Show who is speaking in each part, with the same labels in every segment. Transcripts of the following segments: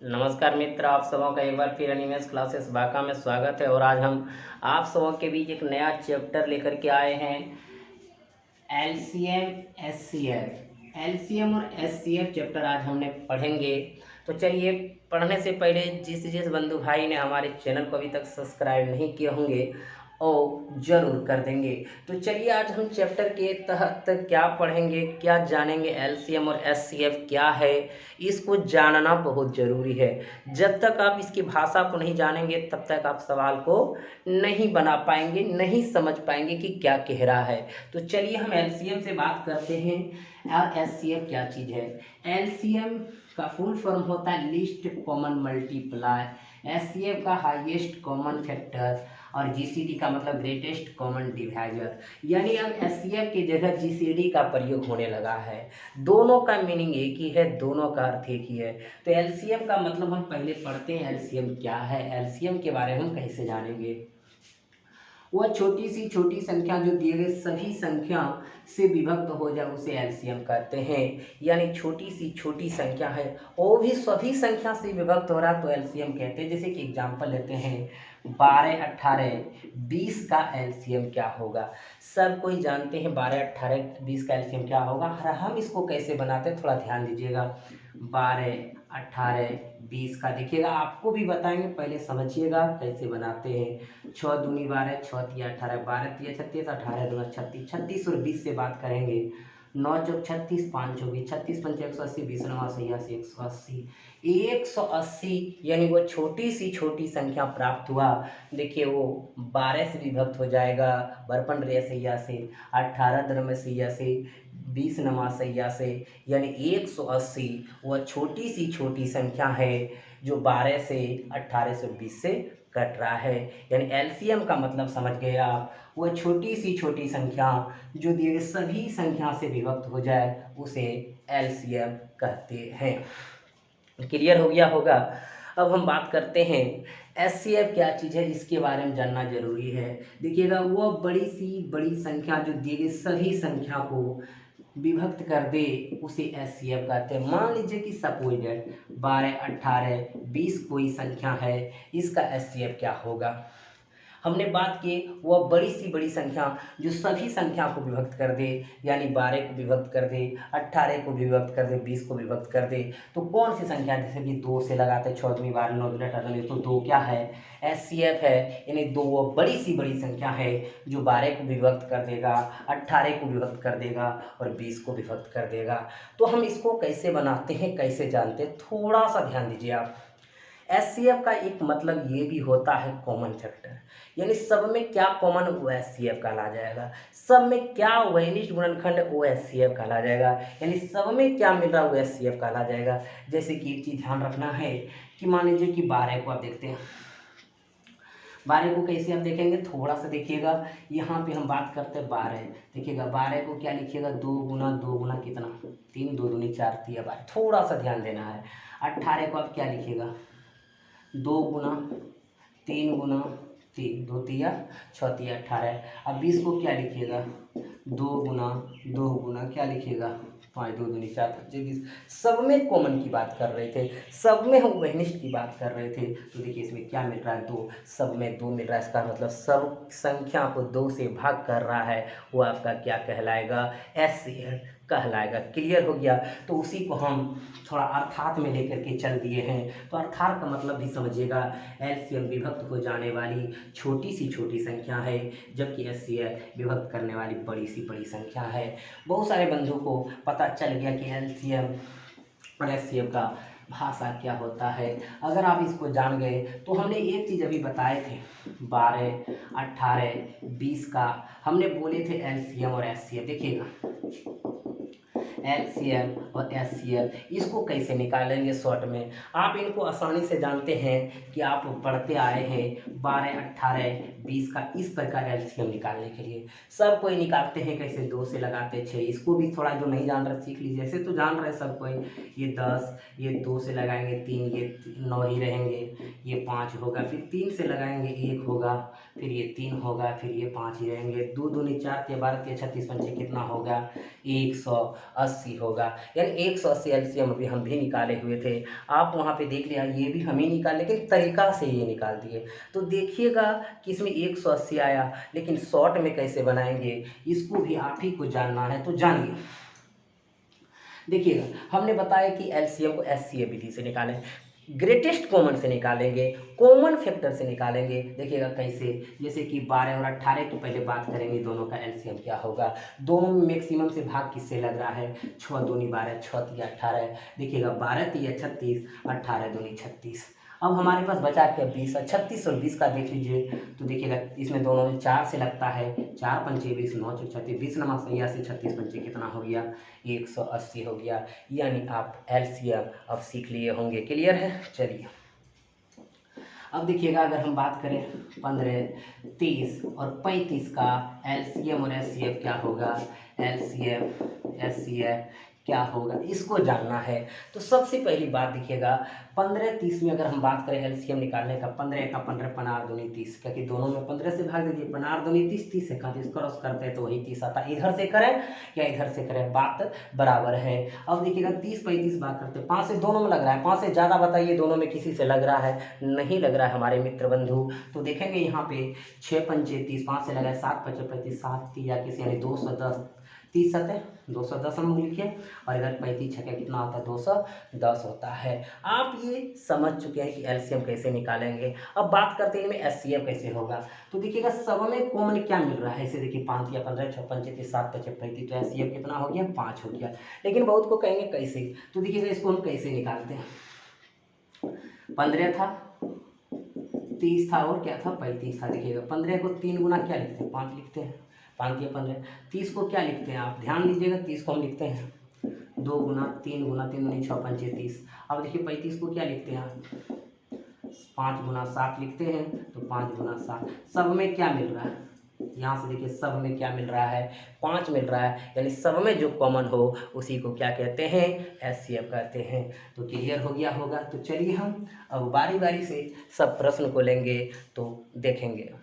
Speaker 1: नमस्कार मित्र, आप सबों का एक बार फिर एनिमेस क्लासेस बांका में स्वागत है। और आज हम आप सबों के बीच एक नया चैप्टर लेकर के आए हैं, एलसीएम एचसीएफ। एलसीएम और एचसीएफ चैप्टर आज हमने पढ़ेंगे। तो चलिए, पढ़ने से पहले जिस जिस बंधु भाई ने हमारे चैनल को अभी तक सब्सक्राइब नहीं किए होंगे और ज़रूर कर देंगे। तो चलिए, आज हम चैप्टर के तहत क्या पढ़ेंगे, क्या जानेंगे, एलसीएम और एचसीएफ क्या है, इसको जानना बहुत ज़रूरी है। जब तक आप इसकी भाषा को नहीं जानेंगे तब तक आप सवाल को नहीं बना पाएंगे, नहीं समझ पाएंगे कि क्या कह रहा है। तो चलिए, हम एलसीएम से बात करते हैं और एचसीएफ क्या चीज़ है। एलसीएम का फुल फॉर्म होता है लिस्ट कॉमन मल्टीप्लाई, एचसीएफ का हाईएस्ट कॉमन फैक्टर और जीसीडी का मतलब ग्रेटेस्ट कॉमन डिवाइजर। यानी अब एचसीएफ की जगह जीसीडी का प्रयोग होने लगा है। दोनों का मीनिंग एक ही है, दोनों का अर्थ एक ही है। तो एलसीएम का मतलब हम पहले पढ़ते हैं, एलसीएम क्या है, एलसीएम के बारे में हम कैसे जानेंगे। वह छोटी सी छोटी संख्या जो दिए गए सभी संख्या से विभक्त हो जाए उसे एलसीएम कहते हैं। यानी छोटी सी छोटी संख्या है वो भी सभी संख्या से विभक्त हो रहा तो एलसीएम कहते हैं। जैसे कि एग्जांपल लेते हैं, 12, 18, 20 का एलसीएम क्या होगा। सब कोई जानते हैं 12, 18, 20 का एलसीएम क्या होगा। और हम इसको कैसे बनाते हैं थोड़ा ध्यान दीजिएगा। 12, 18, 20 का देखिएगा, आपको भी बताएंगे, पहले समझिएगा कैसे बनाते हैं। 6 दूनी 12, 6 तिया 18, 12 तिया 36, 18 दूना 36, 36 और 20 से बात करेंगे। 9 चौक 36, 5 24, 36 पंच 180, 20 नवा 86, 180, 180। यानी वो छोटी सी छोटी संख्या प्राप्त हुआ। देखिए, वो 12 से विभक्त हो जाएगा, बरपन रे सैया से, 18 दरम सैया से, 20 नमा सैया से। यानी 180 वह छोटी सी छोटी संख्या है जो 12 से, 18 से, 20 से कट रहा है। यानी एलसीएम का मतलब समझ गए आप, वह छोटी सी छोटी संख्या जो दिए गए सभी संख्या से विभक्त हो जाए उसे एलसीएम कहते हैं। क्लियर हो गया होगा। अब हम बात करते हैं एचसीएफ क्या चीज़ है, इसके बारे में जानना जरूरी है। देखिएगा, वो बड़ी सी बड़ी संख्या जो दी गई सभी संख्या को विभक्त कर दे उसे एचसीएफ कहते हैं। मान लीजिए कि सपोज 12, 18, 20 कोई संख्या है, इसका एचसीएफ क्या होगा। हमने बात की वह बड़ी सी बड़ी संख्या जो सभी संख्या को विभक्त कर दे, यानी 12 को विभक्त कर दे, 18 को विभक्त कर दे, 20 को विभक्त कर दे। तो कौन सी संख्या, जैसे कि 2 से लगाते 6 दूनी 12, 9 दूनी 18, तो 2 क्या है, एचसीएफ है। यानी 2 वो बड़ी सी बड़ी संख्या है जो 12 को विभक्त कर देगा, 18 को विभक्त कर देगा और 20 को विभक्त कर देगा। तो हम इसको कैसे बनाते हैं, कैसे जानते हैं, थोड़ा सा ध्यान दीजिए आप। एचसीएफ का एक मतलब ये भी होता है कॉमन फैक्टर। यानी सब में क्या कॉमन, वो एचसीएफ कहला जाएगा। सब में क्या वैनिष्ट गुणनखंड, वो एचसीएफ कहला जाएगा। यानी सब में क्या मिल रहा है वो एचसीएफ कहला जाएगा। जैसे कि एक चीज़ ध्यान रखना है कि मान लीजिए कि 12 को आप देखते हैं, 12 को कैसे आप देखेंगे, थोड़ा सा देखिएगा। यहाँ पे हम बात करते हैं 12, देखिएगा 12 को क्या लिखिएगा, 2 गुना कितना, 3, 2 दूनी 4 तिया 12, थोड़ा सा ध्यान देना है। 18 को आप क्या लिखिएगा, 2 गुना 3 गुना 3, 2 तिया 6 तिया 18। अब 20 को क्या लिखिएगा, 2 गुना क्या लिखिएगा, 5, 2 दूनी 4, 25। सब में कॉमन की बात कर रहे थे, सब में हम वैनिष्ट की बात कर रहे थे। तो देखिए इसमें क्या मिल रहा है, 2, सब में 2 मिल रहा है। इसका मतलब सब संख्या को 2 से भाग कर रहा है, वो आपका क्या कहलाएगा, एचसीएफ कहलाएगा। क्लियर हो गया। तो उसी को हम थोड़ा अर्थात में लेकर के चल दिए हैं। तो अर्थात का मतलब भी समझिएगा, एलसीएम विभक्त हो जाने वाली छोटी सी छोटी संख्या है, जबकि एचसीएफ विभक्त करने वाली बड़ी सी बड़ी संख्या है। बहुत सारे बंधुओं को पता चल गया कि एलसीएम और एचसीएफ का भाषा क्या होता है। अगर आप इसको जान गए तो हमने एक चीज़ अभी बताए थे, 12, 18, 20 का हमने बोले थे एलसीएम और एचसीएफ। देखिएगा, एलसीएम और एचसीएफ इसको कैसे निकालेंगे शॉर्ट में। आप इनको आसानी से जानते हैं कि आप पढ़ते आए हैं 12, 18, 20 का इस प्रकार एलसीएम निकालने के लिए सब कोई निकालते हैं कैसे, 2 से लगाते 6। इसको भी थोड़ा जो नहीं जान रहे सीख लीजिए। ऐसे तो जान रहे सब कोई, ये 10, ये 2 से लगाएंगे 3, ये 9 ही रहेंगे, ये 5 होगा, फिर 3 से लगाएंगे 1 होगा, फिर ये 3 होगा, फिर ये 5 ही रहेंगे। 2 दूनी 4 के 12 के 36 पंचे कितना होगा, 180। 80 होगा, यानी 180 एलसीएम अभी हम भी निकाले हुए थे। आप वहाँ पे देख लिया, ये भी हम ही निकाल, लेकिन तरीका से ये निकाल दिए। तो देखिएगा कि इसमें 180 आया, लेकिन शॉर्ट में कैसे बनाएंगे इसको भी आप ही को जानना है, तो जानिए। देखिएगा, हमने बताया कि एलसीएम को एचसीएफ विधि से निकालें, ग्रेटेस्ट कॉमन से निकालेंगे, कॉमन फैक्टर से निकालेंगे। देखिएगा कैसे, जैसे कि 12 और 18 की पहले बात करेंगे, दोनों का एलसीएम क्या होगा, दोनों में मैक्सिमम से भाग किससे लग रहा है, 6 दूनी 12, 6 तिया 18। देखिएगा 12 तिया 36, 18 दूनी 36। अब हमारे पास बचा क्या 20, 36 और 20 का देख लीजिए, तो देखिएगा इसमें दोनों में 4 से लगता है, 4 पंचे 20, 9 चौक 36, 20 नमा 86, 36 पंचे कितना हो गया, 180 हो गया। यानी आप एलसीएम अब सीख लिए होंगे। क्लियर है? चलिए अब देखिएगा, अगर हम बात करें 15, 30 और 35 का एलसीएम और एचसीएफ क्या होगा, एलसीएम एचसीएफ क्या होगा, इसको जानना है। तो सबसे पहली बात देखिएगा, 15, 30 में अगर हम बात करें एलसीएम निकालने का, 15 का 15, 15 दूनी 30, क्योंकि दोनों में 15 से भाग दीजिए, 15 दूनी 30, 30 से 31 क्रॉस करते हैं तो वही 30 आता है। इधर से करें या इधर से करें, बात बराबर है। अब देखिएगा 30, 35 भाग करते हैं, 5 से दोनों में लग रहा है, 5 से ज़्यादा बताइए दोनों में किसी से लग रहा है, नहीं लग रहा है हमारे मित्र बंधु। तो देखेंगे यहाँ पे 6 पंचे 30, 5 से लगा है, 7 पंचे 35, 7 या किसी यानी 210, 30 सतह 210 हम लिखिए, और इधर 35 छक्के कितना होता है, 210 होता है। आप ये समझ चुके हैं कि एलसीएम कैसे निकालेंगे। अब बात करते हैं इनमें एचसीएफ कैसे होगा। तो देखिएगा सब में कॉमन क्या मिल रहा है, ऐसे देखिए 5 या 15, 6 पंचे 30, 7 पंचे 35, तो एचसीएफ कितना हो गया, 5 हो गया। लेकिन बहुत को कहेंगे कैसे, तो देखिएगा इसको हम कैसे निकालते हैं। 15 था, 30 था और क्या था, 35 था। देखिएगा 15 को 3 गुना क्या लिखते हैं, 5 लिखते हैं, 5 या 15। 30 को क्या लिखते हैं, आप ध्यान दीजिएगा, 30 को हम लिखते हैं 2 गुना 3 गुना 3 दूनी 6 पंचे 30। अब देखिए 35 को क्या लिखते हैं आप, 5 गुना 7 लिखते हैं, तो 5 गुना 7। सब में क्या मिल रहा है, यहाँ से देखिए सब में क्या मिल रहा है, 5 मिल रहा है, यानी सब में जो कॉमन हो उसी को क्या कहते हैं, एचसीएफ कहते हैं। तो क्लियर हो गया होगा। तो चलिए हम अब बारी बारी से सब प्रश्न को लेंगे तो देखेंगे।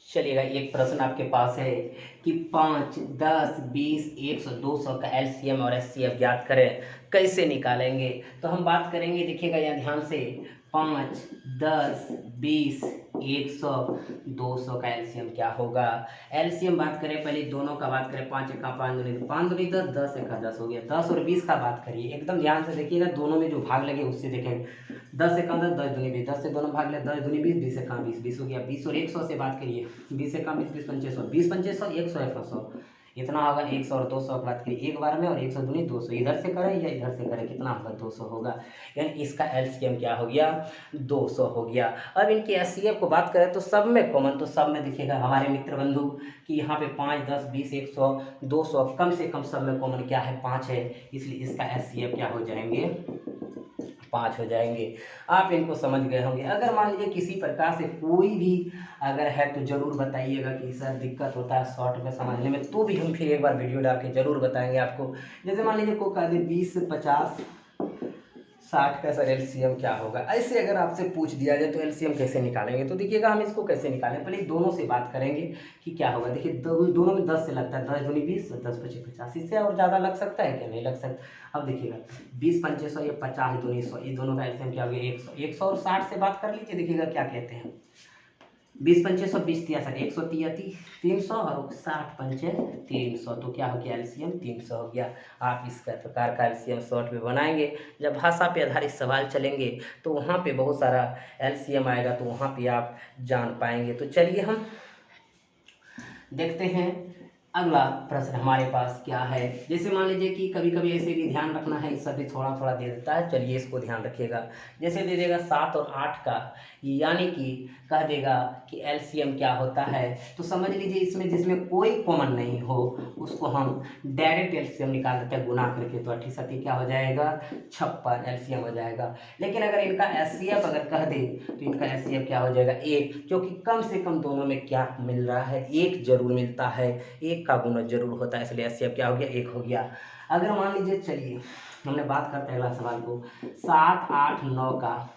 Speaker 1: चलिएगा, एक प्रश्न आपके पास है कि 5, 10, 20, 100, 200 का एलसीएम और एचसीएफ ज्ञात करें, कैसे निकालेंगे। तो हम बात करेंगे, देखिएगा यहाँ ध्यान से, 5, 10, 20, 100, 200 का एलसीएम क्या होगा। एलसीएम बात करें, पहले दोनों का बात करें, 5 का 5 दूनी 5 दूनी 10, 10 का 10 हो गया। 10 और 20 का बात करिए, एकदम ध्यान से देखिएगा, दोनों में जो भाग लगे उससे देखेंगे। 10 से कम 10, 10 दूनी 20, 10 से दोनों भाग ले, 10 दूनी 20, 20 से कम 20, 20 हो गया। 20 और 100 से बात करिए, 20 से कम 20, 20 पंचे 100, 20 पंचे 100, 100 100, इतना होगा। 100 और 200 की बात करिए एक बार में, और 100 दूनी 200, इधर से करें या इधर से करें, कितना होगा, 200 होगा। यानी इसका एलसीएम क्या हो गया, 200 हो गया। अब इनकी एचसीएफ को बात करें तो सब में कॉमन, तो सब में देखिएगा हमारे मित्र बंधु कि यहाँ पे 5, 10, 20, 100, 200 कम से कम सब में कॉमन क्या है, 5 है, इसलिए इसका एचसीएफ क्या हो जाएंगे, 5 हो जाएंगे। आप इनको समझ गए होंगे। अगर मान लीजिए किसी प्रकार से कोई भी अगर है तो ज़रूर बताइएगा कि सर दिक्कत होता है शॉर्ट में समझने में, तो भी हम फिर एक बार वीडियो डाल के ज़रूर बताएंगे आपको। जैसे मान लीजिए कोई कह दे 20, 50, 60 का सर एलसीएम क्या होगा, ऐसे अगर आपसे पूछ दिया जाए तो एलसीएम कैसे निकालेंगे। तो देखिएगा हम इसको कैसे निकालें, पहले दोनों से बात करेंगे कि क्या होगा। देखिए दोनों में 10 से लगता है, 10 दूनी 20, 10 पचे 50, इससे और ज़्यादा लग सकता है क्या, नहीं लग सकता। अब देखिएगा 20 पंचे 100 या 50 दूनी 100, ये दोनों का एलसीएम क्या हो गया, 100। 100 और 60 से बात कर लीजिए, देखिएगा क्या कहते हैं, 20 पंचे 100, 20 तिया 60, 100 तिया 300 और 60 पंचे 300, तो क्या हो गया, एलसीएम 300 हो गया। आप इस प्रकार का एलसीएम शॉर्ट में बनाएंगे। जब भाषा पे आधारित सवाल चलेंगे तो वहाँ पे बहुत सारा एलसीएम आएगा, तो वहाँ पे आप जान पाएंगे। तो चलिए हम देखते हैं अगला प्रश्न हमारे पास क्या है। जैसे मान लीजिए कि कभी कभी ऐसे भी ध्यान रखना है, इस भी थोड़ा थोड़ा दे देता है, चलिए इसको ध्यान रखिएगा। जैसे दे देगा 7 और 8 का, यानी कि कह देगा कि एलसीएम क्या होता है, तो समझ लीजिए इसमें जिसमें कोई कॉमन नहीं हो उसको हम डायरेक्ट एलसीएम निकाल देते हैं गुना करके, तो 38 क्या हो जाएगा, 56 एलसीएम हो जाएगा। लेकिन अगर इनका एचसीएफ अगर कह दे तो इनका एचसीएफ क्या हो जाएगा, 1, क्योंकि कम से कम दोनों में क्या मिल रहा है, 1 जरूर मिलता है, 1 का गुना जरूर होता है, इसलिए एचसीएफ क्या हो गया, 1 हो गया। अगर मान लीजिए, चलिए हमने बात करते हैं अगला सवाल को, 7, 8, 9 का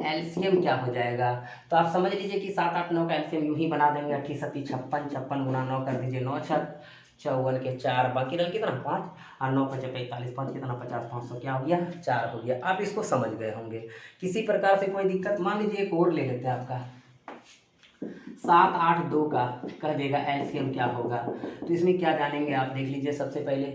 Speaker 1: एलसीएम क्या हो जाएगा। तो आप समझ लीजिए कि 7, 8, 9 का एलसीएम यूं ही बना देंगे, 38, 56, 56 गुना 9 कर दीजिए, 9 छक 54 के 4 बाकी रह कितना 5 और 9 5 45 5 कितना 50 500 क्या हो गया 4 हो गया। आप इसको समझ गए होंगे। किसी प्रकार से कोई दिक्कत, मान लीजिए एक और ले लेते हैं आपका 7 8 2 का कह देगा एलसीएम क्या होगा। तो इसमें क्या जानेंगे आप देख लीजिए। सबसे पहले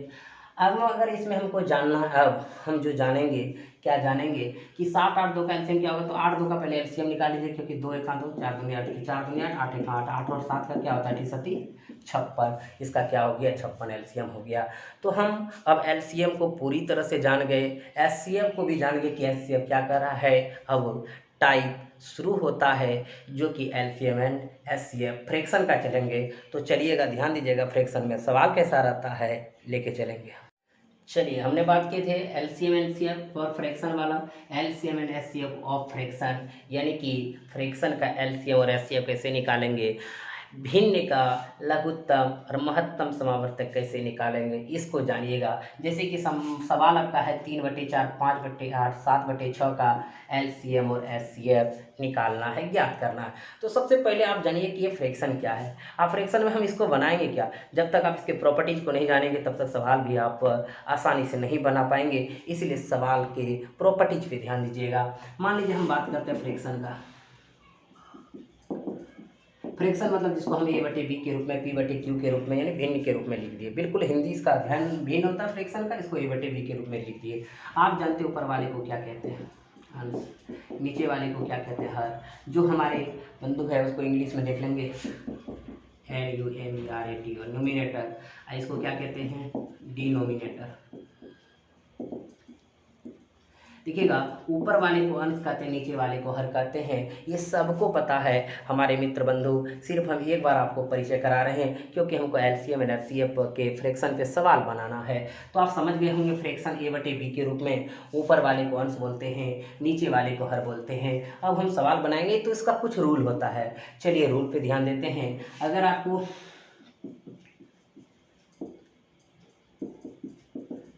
Speaker 1: अब अगर इसमें हमको जानना है, अब हम जो जानेंगे क्या जानेंगे कि 7 8 2 का एलसीएम क्या होगा। तो 8 2 का पहले एलसीएम निकाल लीजिए, क्योंकि 2 1 2 4 2 8 4 2 8 8 1 8 8 और 7 का क्या होता है 56। इसका क्या हो गया 56 एलसीएम हो गया। तो हम अब एलसीएम को पूरी तरह से जान गए, एचसीएफ को भी जान गए कि एचसीएफ क्या कर रहा है। अब टाइप शुरू होता है जो कि एलसीएम एंड एचसीएफ फ्रैक्शन का चलेंगे। तो चलिएगा ध्यान दीजिएगा फ्रैक्शन में सवाल कैसा रहता है लेके चलेंगे। चलिए हमने बात की थे एलसीएम एचसीएफ और फ्रैक्शन वाला, LCM and HCF of fraction, यानी कि फ्रैक्शन का एलसीएम और एचसीएफ कैसे निकालेंगे, भिन्न का लघुत्तम और महत्तम समावर्तक कैसे निकालेंगे, इसको जानिएगा। जैसे कि सवाल आपका है 3/4 5/8 7/6 का एलसीएम और एचसीएफ निकालना है, ज्ञात करना है। तो सबसे पहले आप जानिए कि ये फ्रैक्शन क्या है। आप फ्रैक्शन में हम इसको बनाएंगे क्या, जब तक आप इसके प्रॉपर्टीज को नहीं जानेंगे तब तक सवाल भी आप आसानी से नहीं बना पाएंगे। इसलिए सवाल के प्रॉपर्टीज पे ध्यान दीजिएगा। मान लीजिए हम बात करते हैं फ्रैक्शन का। फ्रैक्शन मतलब जिसको हम a/b के रूप में p/q के रूप में यानी भिन्न के रूप में लिख दिए। बिल्कुल हिंदी इसका ध्यान भिन्न होता है फ्रैक्शन का, इसको a/b के रूप में लिख दिए। आप जानते हैं ऊपर वाले को क्या कहते हैं अंश, नीचे वाले को क्या कहते हैं हर। जो हमारे बंदूक है उसको इंग्लिश में देख लेंगे NUMERAT और न्यूमिनेटर इसको क्या कहते हैं डिनोमिनेटर। देखिएगा ऊपर वाले को अंश कहते हैं, नीचे वाले को हर कहते हैं। ये सबको पता है हमारे मित्र बंधु, सिर्फ हम एक बार आपको परिचय करा रहे हैं क्योंकि हमको एलसीएम एंड एचसीएफ के फ्रैक्शन पे सवाल बनाना है। तो आप समझ गए होंगे फ्रैक्शन a/b के रूप में ऊपर वाले को अंश बोलते हैं, नीचे वाले को हर बोलते हैं। अब हम सवाल बनाएंगे तो इसका कुछ रूल होता है। चलिए रूल पे ध्यान देते हैं। अगर आपको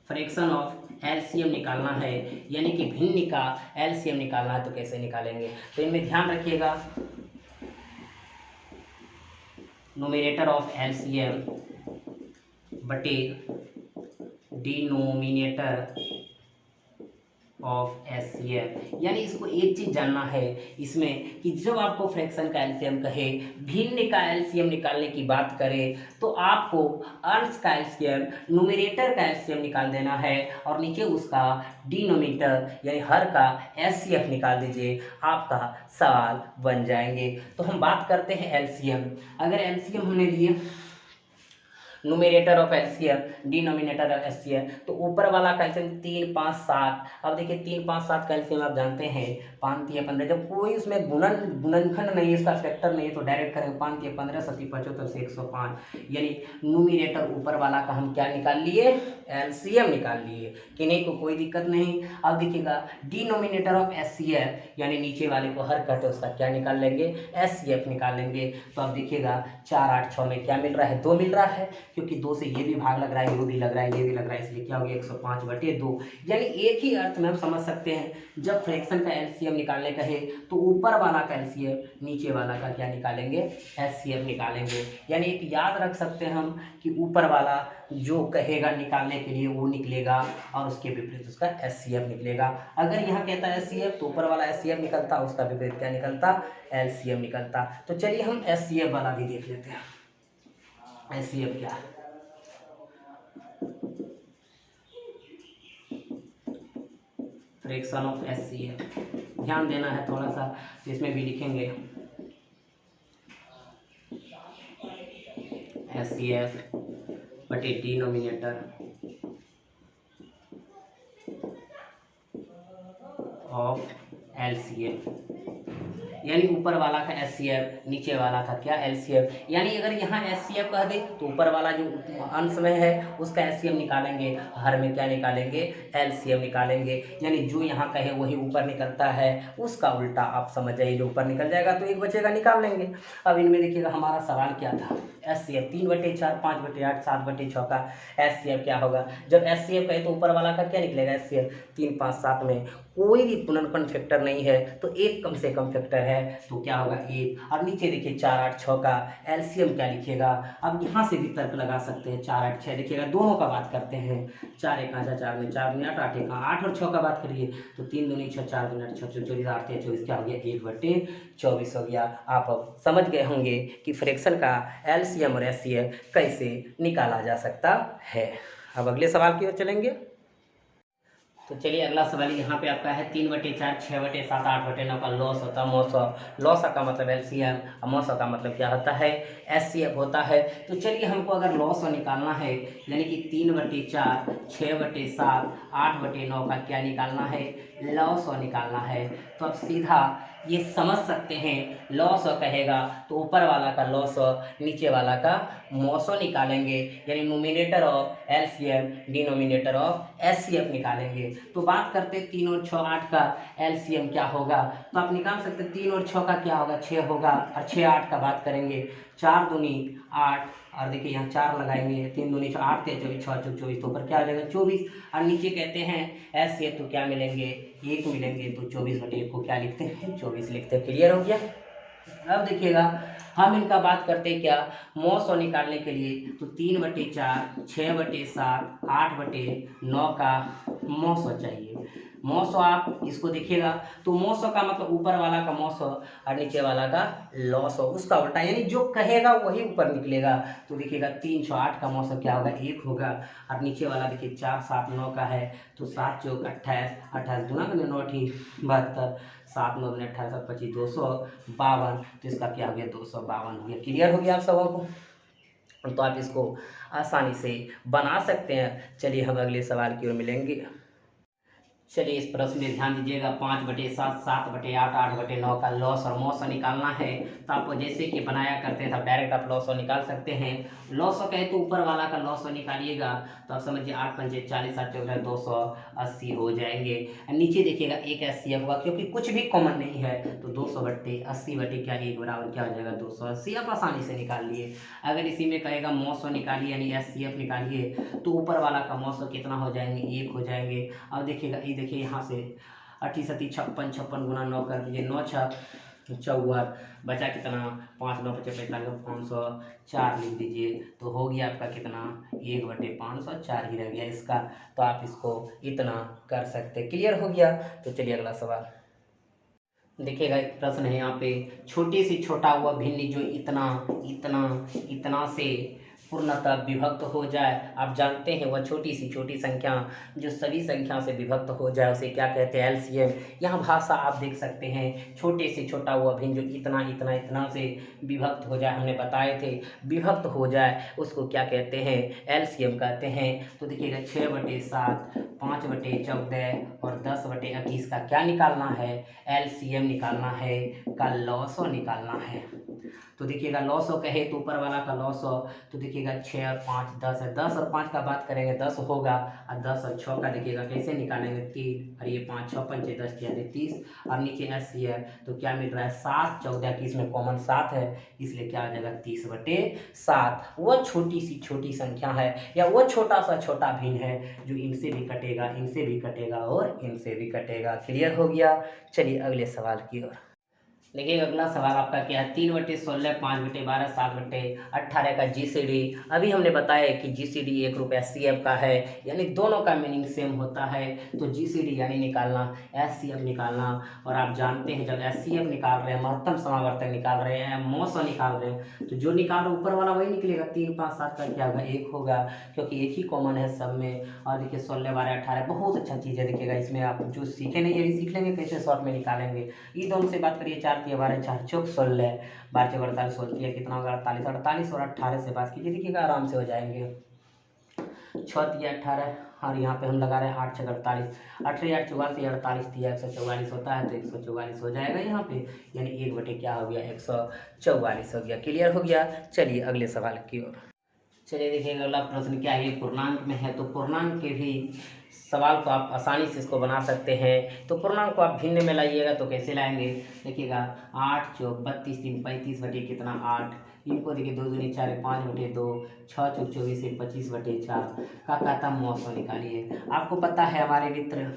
Speaker 1: फ्रैक्शन ऑफ एलसीएम निकालना है यानी कि भिन्न का एलसीएम निकालना है तो कैसे निकालेंगे, तो इनमें ध्यान रखिएगा। न्यूमरेटर ऑफ एलसीएम बटे डिनोमिनेटर ऑफ एचसीएफ, यानी इसको एक चीज जानना है इसमें कि जब आपको फ्रैक्शन का एलसीएम कहे, भिन्न का एलसीएम निकालने की बात करे, तो आपको अंश का एलसीएम न्यूमरेटर का एलसीएम निकाल देना है और नीचे उसका डिनोमिनेटर यानी हर का एचसीएफ निकाल दीजिए, आपका सवाल बन जाएंगे। तो हम बात करते हैं एलसीएम। अगर एलसीएम हमने लिए numerator of LCM denominator of HCF, तो ऊपर वाला कैल्शियम 3 5 7। अब देखिए 3 5 7 कैल्शियम आप जानते हैं 5 3 15, जब कोई उसमें गुणनखंड नहीं है, इसका फैक्टर नहीं है, तो डायरेक्ट करेंगे 5 3 15 7 75 से 105। यानी न्यूमरेटर ऊपर वाला का हम क्या निकाल लिए एलसीएम निकाल लिए, किन्हीं को कोई दिक्कत नहीं। अब देखिएगा डिनोमिनेटर ऑफ एचसीएफ यानी नीचे वाले को हर कहते हैं उसका क्या निकाल लेंगे एचसीएफ निकाल लेंगे। तो अब देखिएगा 4 8 6 में क्या मिल रहा है 2 मिल रहा है, क्योंकि 2 से ये भी भाग लग रहा है, ये भी लग रहा है, ये भी लग रहा है, इसलिए क्या हो गया 105/2। यानी एक ही अर्थ में हम समझ सकते हैं जब फ्रैक्शन का एलसीएम निकालने कहे तो ऊपर वाला का एलसीएम नीचे वाला का क्या निकालेंगे एचसीएफ निकालेंगे। यानी एक याद रख सकते हैं हम कि ऊपर वाला जो कहेगा निकालने के लिए वो निकलेगा और उसके विपरीत उसका एचसीएफ निकलेगा। अगर यहाँ कहता है एचसीएफ तो ऊपर वाला एचसीएफ निकलता, उसका विपरीत क्या निकलता एलसीएम निकलता। तो चलिए हम एचसीएफ वाला भी देख लेते हैं। एचसीएफ क्या है, फ्रैक्शन ऑफ एचसीएफ, ध्यान देना है थोड़ा सा, तो इसमें भी लिखेंगे एचसीएफ बटे डिनोमिनेटर ऑफ एलसीएफ, यानी ऊपर वाला का एचसीएफ नीचे वाला का क्या एलसीएफ। यानी अगर यहाँ एचसीएफ कह दे तो ऊपर वाला जो अंश में है उसका एचसीएफ निकालेंगे, हर में क्या निकालेंगे एलसीएफ निकालेंगे। यानी जो यहाँ कहे वही ऊपर निकलता है, उसका उल्टा आप समझ जाइए, जो ऊपर निकल जाएगा तो एक बचेगा निकाल लेंगे। अब इनमें देखिएगा हमारा सवाल क्या था HCF 3/4, 5/8, 7/6 का HCF क्या होगा। जब HCF कहे तो ऊपर वाला का क्या निकलेगा, HCF 3, 5, 7 में कोई भी पुनर्पन्न फैक्टर नहीं है तो एक कम से कम फैक्टर है तो क्या होगा, 1। और नीचे देखिए 4, 8, 6 का एलसीएम क्या लिखिएगा। अब यहाँ से भी तर्क लगा सकते हैं, 4, 8, 6 देखिएगा, दोनों का बात करते हैं। 4 1 5 4 में 4 8 8 1 8 और 6 का बात करिए तो 3 दूनी 6, 4 दूनी 8, 6 24 8 24 क्या हो गया, 1/24 हो गया। आप अब समझ गए होंगे कि फ्रैक्शन का एलसीएम और एचसीएफ कैसे निकाला जा सकता है। अब अगले सवाल की ओर चलेंगे। तो चलिए अगला सवाल यहाँ पे आपका है 3/4, 6/7, 8/9 का लॉस होता है मौसौ। लॉस का मतलब एलसीएम और मौसौ का मतलब क्या होता है, एचसीएफ होता है। तो चलिए हमको अगर लॉस निकालना है यानी कि 3/4, 6/7, 8/9 का क्या निकालना है, लॉस निकालना है। तो अब सीधा ये समझ सकते हैं, लॉस कहेगा तो ऊपर वाला का लॉस नीचे वाला का मौसौ निकालेंगे, यानी nominator of LCM denominator of HCF निकालेंगे। तो बात करते हैं 3 और 6 8 का एलसीएम क्या होगा, तो आप निकाल सकते हैं 3 और 6 का क्या होगा, 6 होगा। और 6 8 का बात करेंगे 4 दूनी 8 और देखिए यहाँ 4 लगाएंगे, 3 दूनी 6 8 3 24 6 24 तो ऊपर क्या आ जाएगा 24। और नीचे कहते हैं एचसीएफ तो क्या मिलेंगे, 1 मिलेंगे। तो 24/1 को क्या लिखते हैं, 24 लिखते हैं। क्लियर हो गया। अब देखिएगा हम इनका बात करते हैं क्या, मौसौ निकालने के लिए तो 3/4, 6/7, 8/9 का मौसौ चाहिए। मौसौ आप इसको देखिएगा तो मौसौ का मतलब ऊपर वाला का मौसौ और नीचे वाला का लॉस हो, उसका उल्टा, यानी जो कहेगा वही ऊपर निकलेगा। तो देखिएगा 3 6 8 का मौसौ क्या होगा, 1 होगा। और नीचे वाला देखिए 4 7 9 का है तो 7 चौक 28, 28 दूना 9 8 72, 7 9 18 7 25 252, तो इसका क्या हो गया 252 हो गया। क्लियर हो गया आप सबों को। तो आप इसको आसानी से बना सकते हैं। चलिए हम अगले सवाल की ओर मिलेंगे। चलिए इस प्रश्न में ध्यान दीजिएगा, 5/7, 7/8, 8/9 का लॉस और मौसौ निकालना है। तो आपको जैसे कि बनाया करते थे आप डायरेक्ट आप लॉस निकाल सकते हैं। लॉस कहे तो ऊपर वाला का लॉस निकालिएगा तो आप समझिए 8 पंचे 40, 8 14 280 हो जाएंगे। नीचे देखिएगा एक एचसीएफ होगा क्योंकि कुछ भी कॉमन नहीं है तो 200/80 क्या 1 बराबर क्या हो जाएगा 280। आप आसानी से निकाल लिए। अगर इसी में कहेगा मौसौ निकालिए यानी एचसीएफ निकालिए तो ऊपर वाला का मौसौ कितना हो जाएंगे, 1 हो जाएंगे। अब देखिएगा देखिए यहाँ से 80 सती 56, 56 गुना 9 कर दीजिए, 9 6 54, बचा कितना 5 9 5 45 504 लिख दीजिए। तो हो गया आपका कितना 1/504 ही रह गया इसका। तो आप इसको इतना कर सकते हैं। क्लियर हो गया। तो चलिए अगला सवाल देखिएगा। एक प्रश्न है यहाँ पे, छोटी से छोटा हुआ भिन्न जो इतना इतना इतना से पूर्णतः विभक्त हो जाए। आप जानते हैं वह छोटी सी छोटी संख्या जो सभी संख्या से विभक्त हो जाए उसे क्या कहते हैं, एलसीएम। यहाँ भाषा आप देख सकते हैं, छोटे से छोटा हुआ भिन्न जो इतना इतना इतना से विभक्त हो जाए, हमने बताए थे विभक्त हो जाए उसको क्या कहते हैं, एलसीएम कहते हैं। तो देखिएगा 6/7, 5/14 और 10/21 का क्या निकालना है, एलसीएम निकालना है, का लॉसो निकालना है। तो देखिएगा लॉसो कहे तो ऊपर वाला का लॉसो तो देखिएगा 6 और 5 10 है, 10 और 5 का बात करेंगे 10 होगा। और 10 और 6 का देखिएगा कैसे निकालेंगे 3 और ये 5 6 पंचे 10 यानी 30 और नीचे 80 है तो क्या मिल रहा है 7 14 की इसमें कॉमन 7 है इसलिए क्या हो जाएगा 30/7। वह छोटी सी छोटी संख्या है या वह छोटा सा छोटा भिन्न है जो इनसे भी कटेगा, इनसे भी कटेगा और इनसे भी कटेगा। क्लियर हो गया। चलिए अगले सवाल की ओर देखिए। अगला सवाल आपका क्या है, 3/16, 5/12, 7/18 का जीसीडी। अभी हमने बताया कि जीसीडी एक रूप एचसीएफ का है यानी दोनों का मीनिंग सेम होता है। तो जीसीडी यानी निकालना, एचसीएफ निकालना। और आप जानते हैं जब एचसीएफ निकाल रहे हैं, महत्तम समावर्तक निकाल रहे हैं, मौसौ निकाल रहे हैं तो जो निकाल रहे ऊपर वाला वही निकलेगा। 3 5 7 का क्या होगा 1 होगा क्योंकि एक ही कॉमन है सब में। और देखिए 16 12 18 बहुत अच्छा चीज़ है। देखिएगा इसमें आप जो सीखे नहीं अभी सीख लेंगे कैसे शॉर्ट में निकालेंगे। ये दोनों से बात करिए 4 3 12 4 चौक 16, 12 चौक 48 16 कितना होगा 48, 48 और 18 से बात कीजिए देखिएगा आराम से हो जाएंगे। 6 3 18 और यहाँ पे हम लगा रहे हैं 8 6 48, 18 8 44 48 दिया 144 होता है तो 144 हो जाएगा यहाँ पे यानी 1 बटे क्या हो गया 144 हो गया। क्लियर हो गया। चलिए अगले सवाल की ओर चलिए। देखिएगा अगला प्रश्न क्या है, पूर्णांक में है तो पूर्णांक के भी सवाल को आप आसानी से इसको बना सकते हैं। तो पूर्णांक को आप भिन्न में लाइएगा तो कैसे लाएंगे, देखिएगा 8 चौक 32 3 35 बटे कितना 8 इनको देखिए 2 दूनी 4 5/2, 6 चौक 24 से 25/4 का खत्म 900 निकालिए। आपको पता है हमारे मित्र,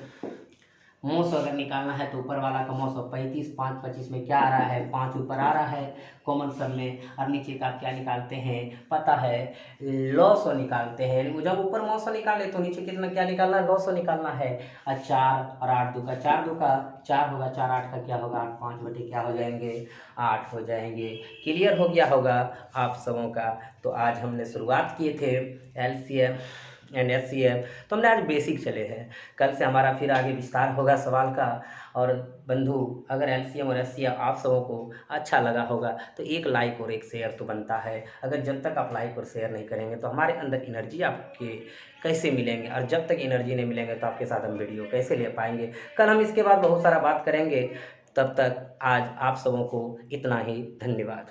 Speaker 1: 900 अगर निकालना है तो ऊपर वाला का 900 35, 5 25 में क्या आ रहा है, 5 ऊपर आ रहा है कॉमन सम में, और नीचे का आप क्या निकालते हैं पता है, 900 निकालते हैं। जब ऊपर 900 निकाले तो नीचे कितना क्या निकालना है, 900 निकालना है। और 4 और 8 दूका 4 दूका 4 होगा, 4 8 का क्या होगा, 8 5 बटे क्या हो जाएंगे, 8 हो जाएंगे। क्लियर हो गया होगा आप सबों का। तो आज हमने शुरुआत किए थे LCM एंड SCF, तो हमने आज बेसिक चले हैं। कल से हमारा फिर आगे विस्तार होगा सवाल का। और बंधु, अगर LCM और SCF आप सबों को अच्छा लगा होगा तो एक लाइक और एक शेयर तो बनता है। अगर जब तक आप लाइक और शेयर नहीं करेंगे तो हमारे अंदर एनर्जी आपके कैसे मिलेंगे, और जब तक एनर्जी नहीं मिलेंगे तो आपके साथ हम वीडियो कैसे ले पाएंगे। कल हम इसके बाद बहुत सारा बात करेंगे। तब तक आज आप सबों को इतना ही, धन्यवाद।